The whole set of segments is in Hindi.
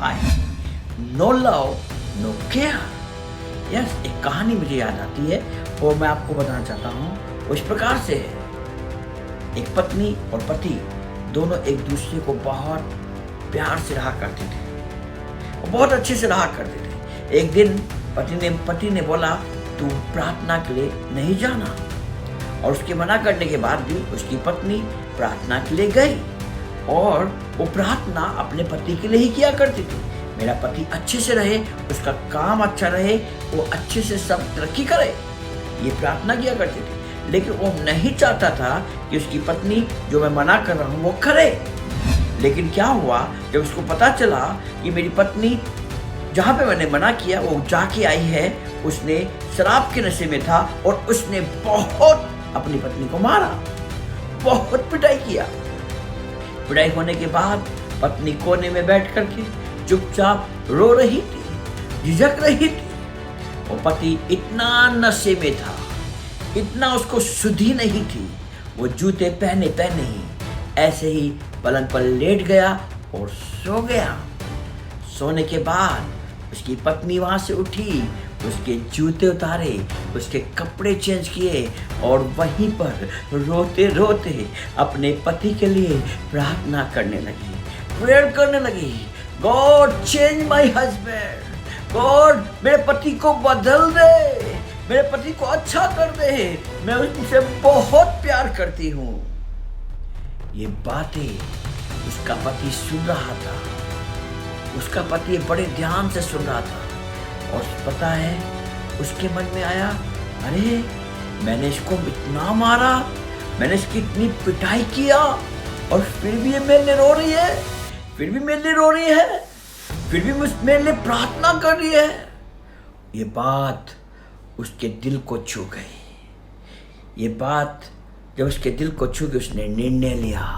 हाय, no love no care. Yes, एक कहानी मुझे याद आती है और मैं आपको बताना चाहता हूँ। वो इस प्रकार से है। एक पत्नी और पति दोनों एक दूसरे को बहुत प्यार से रहा करते थे और बहुत अच्छे से रहा करते थे। एक दिन पति ने बोला, तू प्रार्थना के लिए नहीं जाना, और उसके मना करने के बाद भी उसकी पत्नी प्रार्थना के लिए गई और वो प्रार्थना अपने पति के लिए ही किया करती थी। मेरा पति अच्छे से रहे, उसका काम अच्छा रहे, वो अच्छे से सब तरक्की करे, ये प्रार्थना किया करती थी। लेकिन वो नहीं चाहता था कि उसकी पत्नी जो मैं मना कर रहा हूँ वो करे। लेकिन क्या हुआ, जब उसको पता चला कि मेरी पत्नी जहाँ पे मैंने मना किया वो जाके आई है, उसने शराब के नशे में था और उसने बहुत अपनी पत्नी को मारा, बहुत पिटाई किया। पिटाई होने के बाद पत्नी कोने में बैठ करके चुपचाप रो रही थी, झिझक रही थी। वो पति इतना नशे में था, इतना उसको सुधि नहीं थी। वो जूते पहने पहने ही ऐसे ही पलंग पर लेट गया और सो गया। सोने के बाद उसकी पत्नी वहां से उठी, उसके जूते उतारे, उसके कपड़े चेंज किए और वहीं पर रोते रोते अपने पति के लिए प्रार्थना करने लगी, प्रेयर करने लगी। God change my husband, God मेरे पति को बदल दे, मेरे पति को अच्छा कर दे, मैं उससे बहुत प्यार करती हूँ। ये बातें उसका पति सुन रहा था, उसका पति बड़े ध्यान से सुन रहा था। और पता है, उसके मन में आया, अरे मैंने इसको इतना मारा, मैंने इसकी इतनी पिटाई किया और फिर भी ये मेरे लिए रो रही है, फिर भी मेरे लिए रो रही है, फिर भी मेरे लिए प्रार्थना कर रही है। ये बात उसके दिल को छू गई। ये बात जब उसके दिल को छू गई, उसने निर्णय लिया।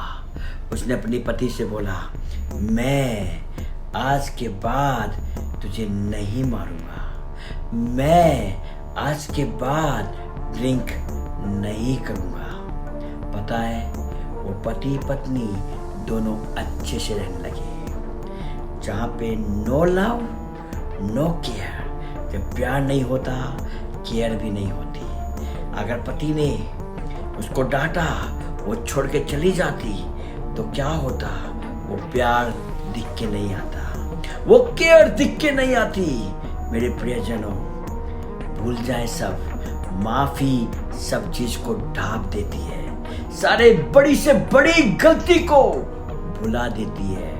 उसने अपने पति से बोला, मैं आज के बाद तुझे नहीं मारूंगा, मैं आज के बाद ड्रिंक नहीं करूंगा। पता है, वो पति पत्नी दोनों अच्छे से रहने लगे। जहाँ पे नो लव नो केयर, जब प्यार नहीं होता केयर भी नहीं होती। अगर पति ने उसको डांटा, वो छोड़ के चली जाती, तो क्या होता, वो प्यार दिख के नहीं आता, वो केयर दिख के नहीं आती। मेरे प्रियजनों, भूल जाए सब, माफी सब चीज को ढांप देती है, सारे बड़ी से बड़ी गलती को भुला देती है।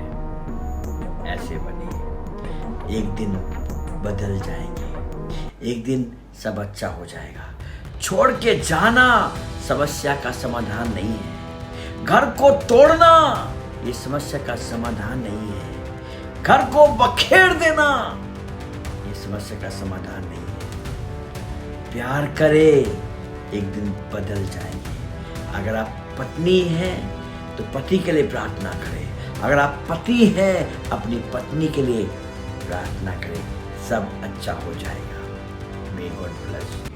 ऐसे बने, एक दिन बदल जाएंगे, एक दिन सब अच्छा हो जाएगा। छोड़ के जाना समस्या का समाधान नहीं है, घर को तोड़ना ये समस्या का समाधान नहीं है, घर को बखेर देना ये समस्या का समाधान नहीं है। प्यार करे, एक दिन बदल जाएंगे। अगर आप पत्नी हैं तो पति के लिए प्रार्थना करें, अगर आप पति हैं अपनी पत्नी के लिए प्रार्थना करें, सब अच्छा हो जाएगा। May God bless you.